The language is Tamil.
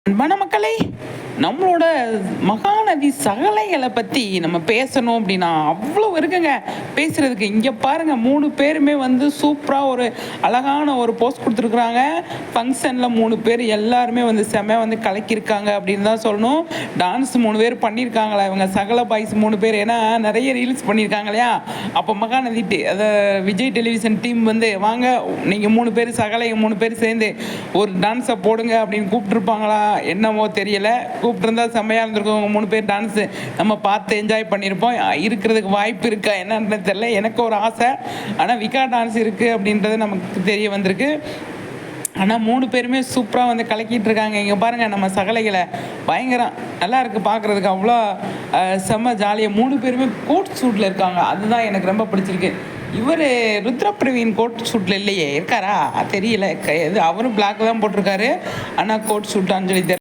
அன்பான மக்களே, நம்மளோட மகாநதி சகலைகளை பற்றி நம்ம பேசணும் அப்படின்னா அவ்வளோ இருக்குங்க பேசுறதுக்கு. இங்கே பாருங்க, 3 பேருமே வந்து சூப்பராக ஒரு அழகான ஒரு போஸ்ட் கொடுத்துருக்குறாங்க. ஃபங்க்ஷனில் 3 பேர் எல்லாருமே வந்து செம்மையாக வந்து கலக்கியிருக்காங்க அப்படின்னு தான் சொல்லணும். டான்ஸ் 3 பேர் பண்ணியிருக்காங்களா இவங்க சகல பாய்ஸ் 3 பேர், ஏன்னா நிறைய ரீல்ஸ் பண்ணியிருக்காங்க இல்லையா. அப்போ மகாநதி அதை விஜய் டெலிவிஷன் டீம் வந்து வாங்க நீங்கள் 3 பேர் சகலை 3 பேர் சேர்ந்து ஒரு டான்ஸை போடுங்க அப்படின்னு கூப்பிட்டுருப்பாங்களா என்னமோ தெரியல. கூப்பிட்டுருந்தா செம்மையாக இருந்திருக்கும். 3 பேர் டான்ஸு நம்ம பார்த்து என்ஜாய் பண்ணியிருப்போம். இருக்கிறதுக்கு வாய்ப்பு இருக்கா என்னன்னு தெரியல. எனக்கு ஒரு ஆசை, ஆனால் விகா டான்ஸ் இருக்குது அப்படின்றது நமக்கு தெரிய வந்திருக்கு. ஆனால் 3 பேருமே சூப்பராக வந்து கலக்கிட்டு இருக்காங்க. இங்கே பாருங்கள், நம்ம சகலைகளை பயங்கரம் நல்லா இருக்குது பார்க்குறதுக்கு. அவ்வளோ செம்ம ஜாலியாக 3 பேருமே கோட் சூட்டில் இருக்காங்க. அதுதான் எனக்கு ரொம்ப பிடிச்சிருக்கு. இவர் ருத்ரபிரவீன் கோட் சூட்டில் இல்லையே, இருக்காரா தெரியல. அவரும் பிளாக் தான் போட்டிருக்காரு, ஆனால் கோட் சூட்டான்னு சொல்லி